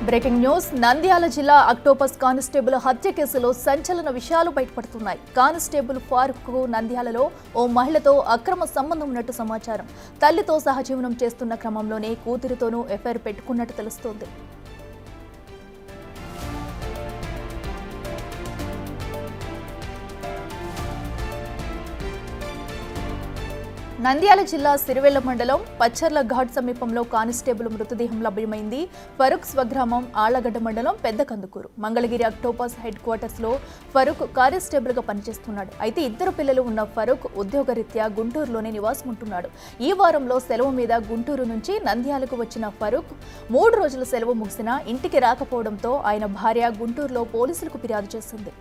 Breaking news Nandyal జిల్లా octopus constable హత్య కేసులో సంచలన విషయాలు బయటపడుతున్నాయి. కానిస్టేబుల్ ఫారూక్ నంద్యాలలో ఓ మహిళతో అక్రమ సంబంధం ఉన్నట్టు సమాచారం. తల్లితో సహజీవనం చేస్తున్న క్రమంలోనే కూతురితోనూ ఎఫ్ఐఆర్ పెట్టుకున్నట్టు తెలుస్తోంది. నంద్యాల జిల్లా సిరివెల్ల మండలం పచ్చర్ల ఘాట్ సమీపంలో కానిస్టేబుల్ మృతదేహం లభ్యమైంది. ఫరూక్ స్వగ్రామం ఆళ్లగడ్డ మండలం పెద్ద Kandukur. Mangalagiri octopus head quarters లో ఫరూక్ కానిస్టేబుల్ గా పనిచేస్తున్నాడు. అయితే ఇద్దరు పిల్లలు ఉన్న ఫరూక్ ఉద్యోగరీత్యా గుంటూరులోనే నివాసం ఉంటున్నాడు. ఈ వారంలో సెలవు మీద గుంటూరు నుంచి నంద్యాలకు వచ్చిన ఫరూక్ 3 రోజుల సెలవు ముగిసినా ఇంటికి రాకపోవడంతో ఆయన భార్య గుంటూరులో పోలీసులకు ఫిర్యాదు చేసింది.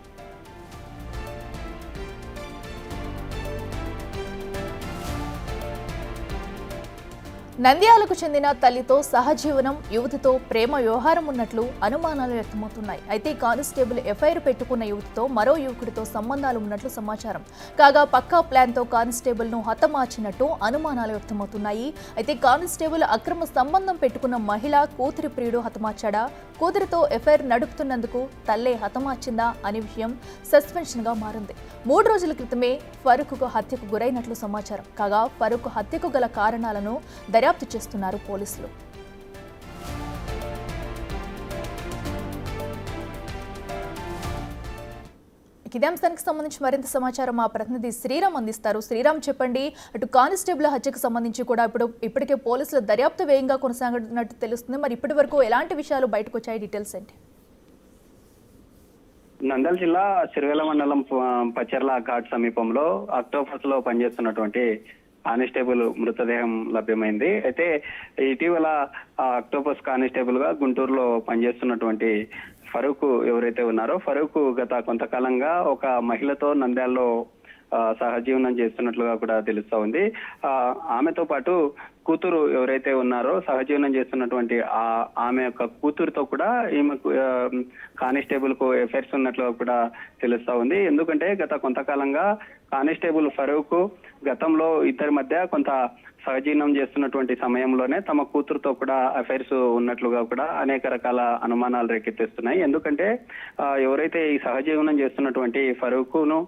నంద్యాలకు చెందిన తల్లితో సహజీవనం, యువతితో ప్రేమ వ్యవహారం ఉన్నట్లు అనుమానాలు వ్యక్తమవుతున్నాయి. అయితే కానిస్టేబుల్ ఎఫ్ఐఆర్ పెట్టుకున్న యువతితో మరో యువకుడితో సంబంధాలు ఉన్నట్లు సమాచారం. కాగా పక్కా ప్లాన్తో కానిస్టేబుల్ ను హతమార్చినట్టు అనుమానాలు వ్యక్తమవుతున్నాయి. అయితే కానిస్టేబుల్ అక్రమ సంబంధం పెట్టుకున్న మహిళ కూతురి ప్రియుడు హతమార్చాడా, కూతురితో ఎఫ్ఐఆర్ నడుపుతున్నందుకు తల్లే హతమార్చిందా అనే విషయం సస్పెన్షన్ గా మారింది. 3 రోజుల క్రితమే ఫరూక్ హత్యకు గురైనట్లు సమాచారం. కాగా ఫరూక్ హత్యకు గల కారణాలను దర్యాప్తు చేస్తున్నారు పోలీసులు. ఇదే అంశానికి సంబంధించి మరింత సమాచారం మా ప్రతినిధి శ్రీరామ్ అందిస్తారు. శ్రీరామ్, చెప్పండి. అటు కానిస్టేబుల్ హత్యకు సంబంధించి కూడా ఇప్పటికే పోలీసుల దర్యాప్తు వేగంగా కొనసాగుతున్నట్టు తెలుస్తుంది. మరి ఇప్పటి వరకు ఎలాంటి విషయాలు బయటకు వచ్చాయి? డీటెయిల్స్ ఏంటి? నంద్యాల జిల్లా సిరివెల్ల మండలం పచ్చర్ల ఘాట్ సమీపంలో అక్టోపస్ లో పనిచేస్తున్నటువంటి కానిస్టేబుల్ మృతదేహం లభ్యమైంది. అయితే ఇటీవల అక్టోపస్ కానిస్టేబుల్ గా గుంటూరులో పనిచేస్తున్నటువంటి ఫరూక్ ఎవరైతే ఉన్నారో, ఫరూక్ గత కొంతకాలంగా ఒక మహిళతో నంద్యాలలో సహజీవనం చేస్తున్నట్లుగా కూడా తెలుస్తా ఉంది. ఆమెతో పాటు కూతురు ఎవరైతే ఉన్నారో, సహజీవనం చేస్తున్నటువంటి ఆమె యొక్క కూతురుతో కూడా ఈమెకు కానిస్టేబుల్ కు ఎఫైర్స్ ఉన్నట్లుగా కూడా తెలుస్తా ఉంది. ఎందుకంటే గత కొంతకాలంగా కానిస్టేబుల్ ఫరూక్ గతంలో ఇద్దరి మధ్య కొంత సహజీవనం చేస్తున్నటువంటి సమయంలోనే తమ కూతురుతో కూడా అఫైర్స్ ఉన్నట్లుగా కూడా అనేక రకాల అనుమానాలు రేకెత్తిస్తున్నాయి. ఎందుకంటే ఎవరైతే ఈ సహజీవనం చేస్తున్నటువంటి ఫరూక్ను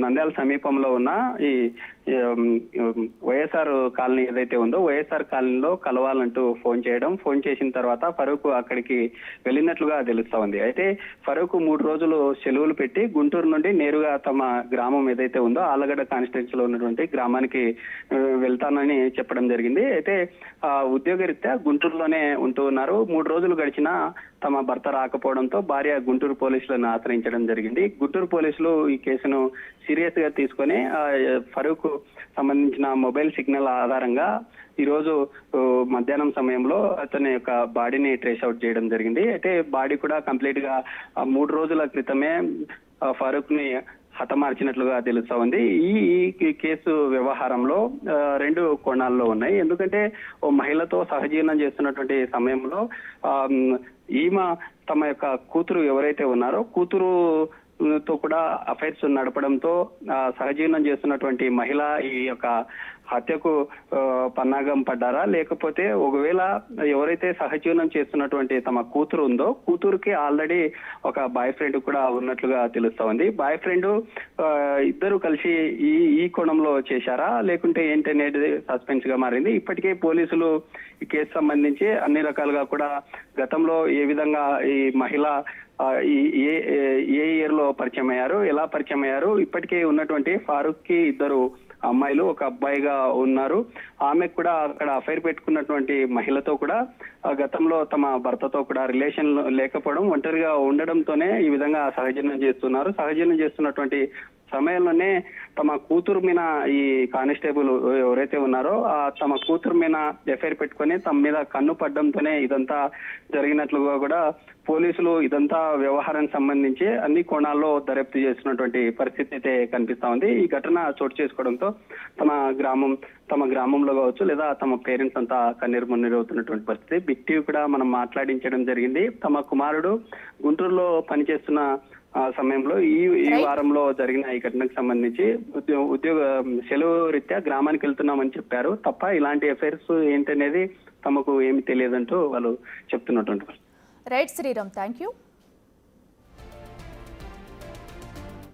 నంద్యాల సమీపంలో ఉన్న ఈ వైఎస్ఆర్ కాలనీ ఏదైతే ఉందో, వైఎస్ఆర్ కాలనీలో కలవాలంటూ ఫోన్ చేసిన తర్వాత ఫరూక్ అక్కడికి వెళ్ళినట్లుగా తెలుస్తా ఉంది. అయితే ఫరూక్ 3 రోజులు సెలవులు పెట్టి గుంటూరు నుండి నేరుగా తమ గ్రామం ఏదైతే ఉందో ఆళ్లగడ్డ కాన్స్టిట్యున్సీలో ఉన్నటువంటి గ్రామానికి వెళ్తానని చెప్పడం జరిగింది. అయితే ఉద్యోగరీత్యా గుంటూరులోనే ఉంటూ ఉన్నారు. 3 రోజులు గడిచినా తమ భర్త రాకపోవడంతో భార్య గుంటూరు పోలీసులను ఆశ్రయించడం జరిగింది. గుంటూరు పోలీసులు ఈ కేసును సీరియస్ గా తీసుకొని ఫరూక్ సంబంధించిన మొబైల్ సిగ్నల్ ఆధారంగా ఈ రోజు మధ్యాహ్నం సమయంలో అతని యొక్క బాడీని ట్రేస్ అవుట్ చేయడం జరిగింది. అయితే బాడీ కూడా కంప్లీట్ గా 3 రోజుల క్రితమే ఫరూక్ ని హతమార్చినట్లుగా తెలుస్తా ఉంది. ఈ కేసు వ్యవహారంలో 2 కోణాల్లో ఉన్నాయి. ఎందుకంటే ఓ మహిళతో సహజీవనం చేస్తున్నటువంటి సమయంలో ఈమె తమ యొక్క కూతురు ఎవరైతే ఉన్నారో కూతురుతో కూడా అఫైర్స్ నడపడంతో సహజీవనం చేస్తున్నటువంటి మహిళ ఈ యొక్క హత్యకు పన్నాగం పడ్డారా, లేకపోతే ఒకవేళ ఎవరైతే సహజీవనం చేస్తున్నటువంటి తమ కూతురు ఉందో కూతురుకి ఆల్రెడీ ఒక బాయ్ ఫ్రెండ్ కూడా ఉన్నట్లుగా తెలుస్తా ఉంది. బాయ్ ఫ్రెండ్ ఇద్దరు కలిసి ఈ కోణంలో చేశారా లేకుంటే ఏంటనేది సస్పెన్స్ గా మారింది. ఇప్పటికే పోలీసులు ఈ కేసు సంబంధించి అన్ని రకాలుగా కూడా గతంలో ఏ విధంగా ఈ మహిళ ఏ ఇయర్ లో పరిచయం అయ్యారు, ఎలా పరిచయం అయ్యారు, ఇప్పటికే ఉన్నటువంటి ఫారూక్ కి 2 అమ్మాయిలు, ఒక అబ్బాయిగా ఉన్నారు. ఆమెకు కూడా అక్కడ అఫైర్ పెట్టుకున్నటువంటి మహిళతో కూడా గతంలో తమ భర్తతో కూడా రిలేషన్ లేకపోవడం, ఒంటరిగా ఉండడంతోనే ఈ విధంగా సహజీవనం చేస్తున్నారు. సహజీవనం చేస్తున్నటువంటి సమయంలోనే తమ కూతురు మీద ఈ కానిస్టేబుల్ ఎవరైతే ఉన్నారో తమ కూతురు మీద ఎఫ్ఐఆర్ పెట్టుకొని తమ మీద కన్ను పడ్డంతోనే ఇదంతా జరిగినట్లుగా కూడా పోలీసులు ఇదంతా వ్యవహారానికి సంబంధించి అన్ని కోణాల్లో దర్యాప్తు చేస్తున్నటువంటి పరిస్థితి అయితే కనిపిస్తా ఉంది. ఈ ఘటన చోటు చేసుకోవడంతో తమ గ్రామంలో కావచ్చు లేదా తమ పేరెంట్స్ అంతా కన్నీరు మున్నీరు అవుతున్నటువంటి పరిస్థితి. బిగ్ టీవీ కూడా మనం మాట్లాడించడం జరిగింది. తమ కుమారుడు గుంటూరులో పనిచేస్తున్న సమయంలో ఈ వారంలో జరిగిన ఈ ఘటనకు సంబంధించి ఉద్యోగ సెలవు రీత్యా గ్రామానికి వెళ్తున్నామని చెప్పారు తప్ప ఇలాంటి అఫైర్స్ ఏంటనేది తమకు ఏమి తెలియదంటూ వాళ్ళు చెప్తున్నటువంటి రైట్ శ్రీరామ్, థ్యాంక్ యూ.